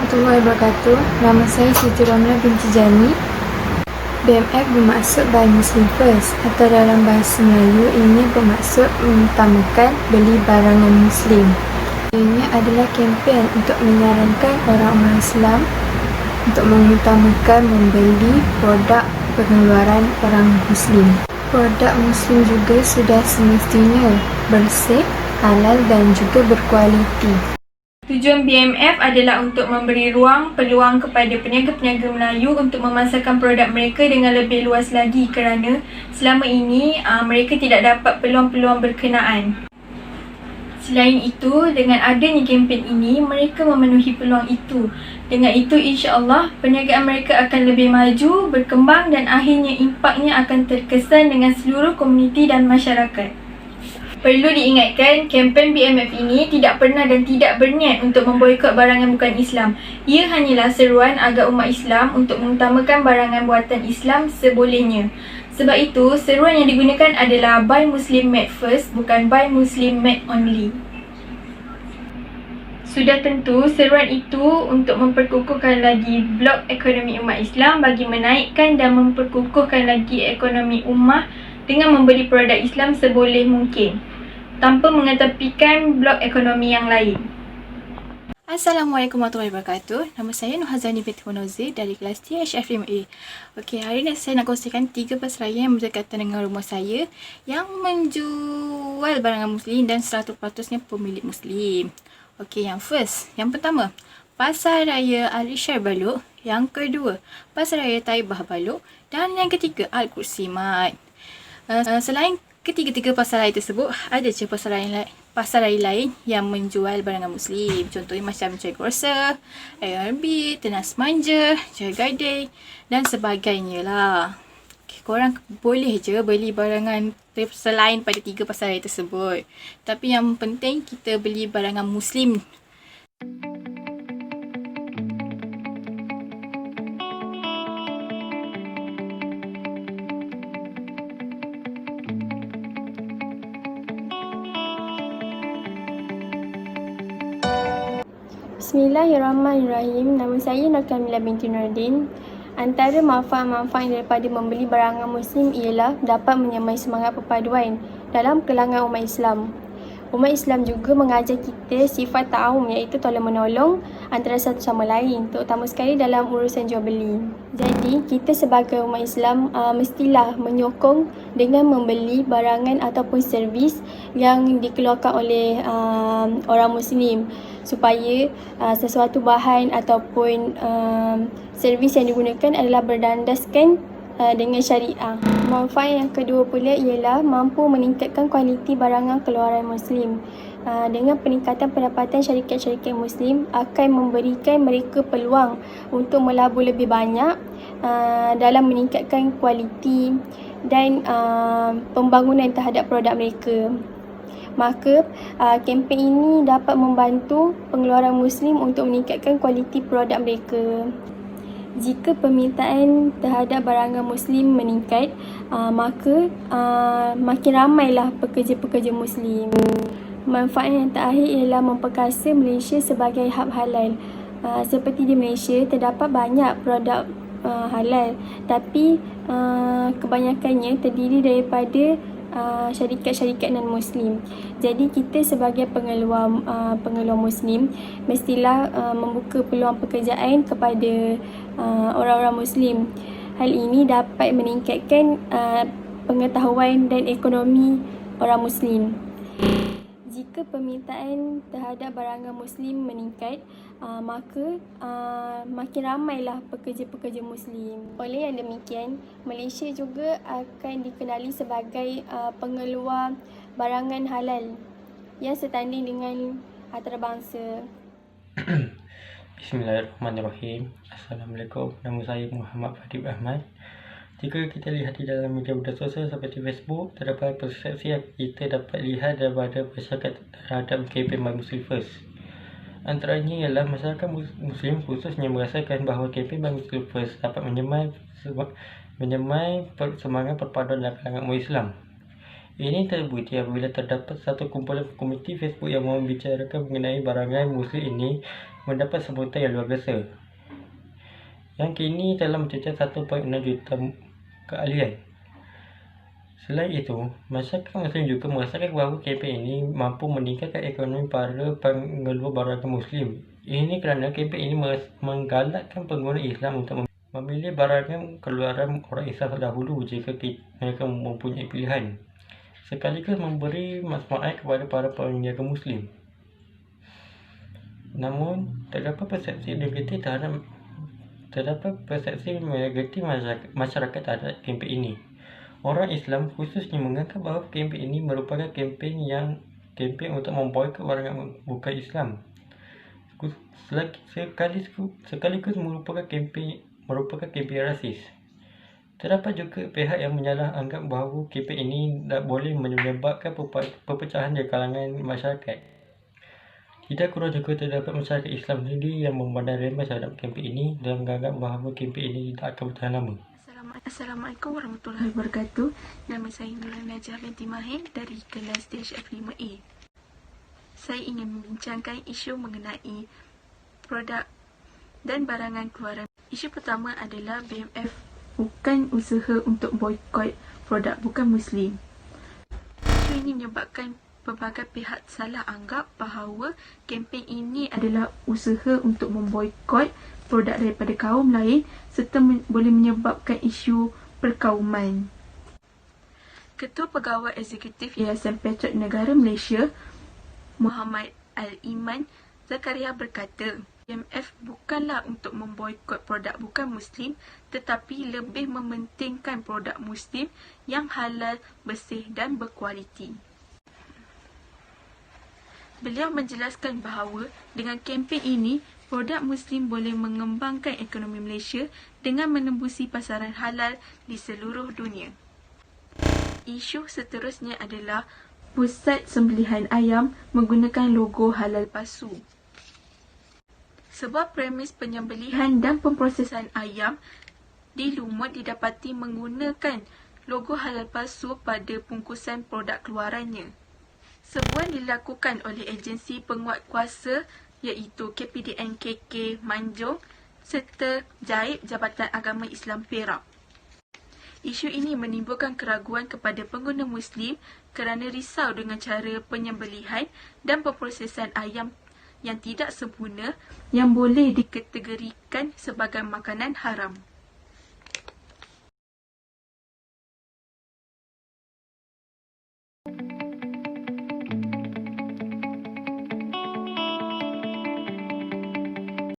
warahmatullahi wabarakatuh. Nama saya Siti Ramla binti Jani. BMF bermaksud Buy Muslim First atau dalam bahasa Melayu ini bermaksud mengutamakan beli barangan Muslim. Ini adalah kempen untuk menyarankan orang-orang Islam untuk mengutamakan membeli produk pengeluaran orang Muslim. Produk Muslim juga sudah semestinya bersih, halal dan juga berkualiti. Tujuan BMF adalah untuk memberi peluang kepada peniaga-peniaga Melayu untuk memasarkan produk mereka dengan lebih luas lagi kerana selama ini mereka tidak dapat peluang-peluang berkenaan. Selain itu, dengan adanya kempen ini, mereka memenuhi peluang itu. Dengan itu, insya-Allah, perniagaan mereka akan lebih maju, berkembang dan akhirnya impaknya akan terkesan dengan seluruh komuniti dan masyarakat. Perlu diingatkan, kempen BMF ini tidak pernah dan tidak berniat untuk memboikot barangan bukan Islam. Ia hanyalah seruan agar umat Islam untuk mengutamakan barangan buatan Islam sebolehnya. Sebab itu, seruan yang digunakan adalah Buy Muslim Made First, bukan Buy Muslim Made Only. Sudah tentu, seruan itu untuk memperkukuhkan lagi blok ekonomi umat Islam bagi menaikkan dan memperkukuhkan lagi ekonomi ummah dengan membeli produk Islam seboleh mungkin, tanpa mengetepikan blok ekonomi yang lain. Assalamualaikum warahmatullahi wabarakatuh. Nama saya Nuhazani binti Munozir dari kelas THFMA. Okey, hari ini saya nak kongsikan 3 pasaraya yang berdekatan dengan rumah saya yang menjual barangan Muslim dan 100%nya pemilik Muslim. Okey, yang pertama, Pasar Raya Al-Isyar Balok. Yang kedua, Pasar Raya Taibah Balok. Dan yang ketiga, Al-Qudsi Mart. Selain ketiga-tiga pasar raya tersebut, ada je pasar raya lain yang menjual barangan Muslim. Contohnya macam Joy Grocer, ARB, Tenas Manja, Joy Garden dan sebagainya lah. Okay, korang boleh je beli barangan selain pada 3 pasar raya tersebut. Tapi yang penting kita beli barangan Muslim. Bismillahirrahmanirrahim. Nama saya Nur Kamila binti Nurdin. Antara manfaat-manfaat daripada membeli barangan Muslim ialah dapat menyamai semangat perpaduan dalam kalangan umat Islam. Umat Islam juga mengajar kita sifat ta'awun, iaitu tolong-menolong antara satu sama lain, terutama sekali dalam urusan jual beli. Jadi, kita sebagai umat Islam mestilah menyokong dengan membeli barangan ataupun servis yang dikeluarkan oleh orang Muslim, supaya sesuatu bahan ataupun servis yang digunakan adalah berdandaskan dengan syariah. Manfaat yang kedua pula ialah mampu meningkatkan kualiti barangan keluaran Muslim. Dengan peningkatan pendapatan syarikat-syarikat Muslim akan memberikan mereka peluang untuk melabur lebih banyak dalam meningkatkan kualiti dan pembangunan terhadap produk mereka. Maka, kempen ini dapat membantu pengeluaran Muslim untuk meningkatkan kualiti produk mereka. Jika permintaan terhadap barangan Muslim meningkat, maka makin ramailah pekerja-pekerja Muslim. Manfaat yang terakhir ialah memperkasa Malaysia sebagai hub halal. Seperti di Malaysia, terdapat banyak produk halal, tapi kebanyakannya terdiri daripada syarikat-syarikat non-Muslim. Jadi kita sebagai pengeluar Muslim mestilah membuka peluang pekerjaan kepada orang-orang Muslim. Hal ini dapat meningkatkan pengetahuan dan ekonomi orang Muslim. Jika permintaan terhadap barangan Muslim meningkat, maka makin ramailah pekerja-pekerja Muslim. Oleh yang demikian, Malaysia juga akan dikenali sebagai pengeluar barangan halal yang setanding dengan antarabangsa. Bismillahirrahmanirrahim. Assalamualaikum. Nama saya Muhammad Fadib Ahmad. Jika kita lihat di dalam media sosial seperti Facebook, terdapat persepsi yang kita dapat lihat daripada masyarakat terhadap kempen Buy Muslim First. Antaranya ialah masyarakat Muslim khususnya merasakan bahawa kempen Buy Muslim First dapat menyemai semangat perpaduan dalam kalangan umat Islam. Ini terbukti apabila terdapat satu kumpulan komuniti Facebook yang membicarakan mengenai barangan Muslim ini mendapat sambutan yang luar biasa, yang kini telah mencecah 1.6 juta keahlian. Selain itu, masyarakat Muslim juga merasakan bahawa kempen ini mampu meningkatkan ekonomi para pengeluar barangan Muslim. Ini kerana kempen ini menggalakkan pengguna Islam untuk memilih barangan keluaran orang Islam terdahulu jika mereka mempunyai pilihan, sekaligus memberi manfaat kepada para peniaga Muslim. Namun, terdapat persepsi negatif masyarakat terhadap kempen ini. Orang Islam khususnya menganggap bahawa kempen ini merupakan kempen untuk memboikot barangan bukan Islam, sekaligus merupakan kempen rasis. Terdapat juga pihak yang menyalah anggap bahawa kempen ini tak boleh menyebabkan perpecahan di kalangan masyarakat. Tidak kurang juga terdapat masyarakat Islam sendiri yang memandang remeh terhadap kempen ini dan menganggap bahawa kempen ini tak akan bertahan lama. Assalamualaikum warahmatullahi wabarakatuh. Nama saya Nurul Najah binti Mahin dari kelas DHF 5A. Saya ingin membincangkan isu mengenai produk dan barangan keluaran. Isu pertama adalah BMF bukan usaha untuk boikot produk bukan Muslim. Isu ini menyebabkan pelbagai pihak salah anggap bahawa kempen ini adalah usaha untuk memboikot produk daripada kaum lain serta boleh menyebabkan isu perkauman. Ketua Pegawai Eksekutif Yayasan Petrol Negara Malaysia, Muhammad Al-Iman Zakaria berkata, BMF bukanlah untuk memboikot produk bukan Muslim tetapi lebih mementingkan produk Muslim yang halal, bersih dan berkualiti. Beliau menjelaskan bahawa dengan kempen ini, produk Muslim boleh mengembangkan ekonomi Malaysia dengan menembusi pasaran halal di seluruh dunia. Isu seterusnya adalah pusat sembelihan ayam menggunakan logo halal palsu. Sebuah premis penyembelihan dan pemprosesan ayam di Lumut didapati menggunakan logo halal palsu pada bungkusan produk keluarannya. Sebuah dilakukan oleh agensi penguat kuasa iaitu KPDN KK Manjung serta Jaib Jabatan Agama Islam Perak. Isu ini menimbulkan keraguan kepada pengguna Muslim kerana risau dengan cara penyembelihan dan pemprosesan ayam yang tidak sempurna yang boleh dikategorikan sebagai makanan haram.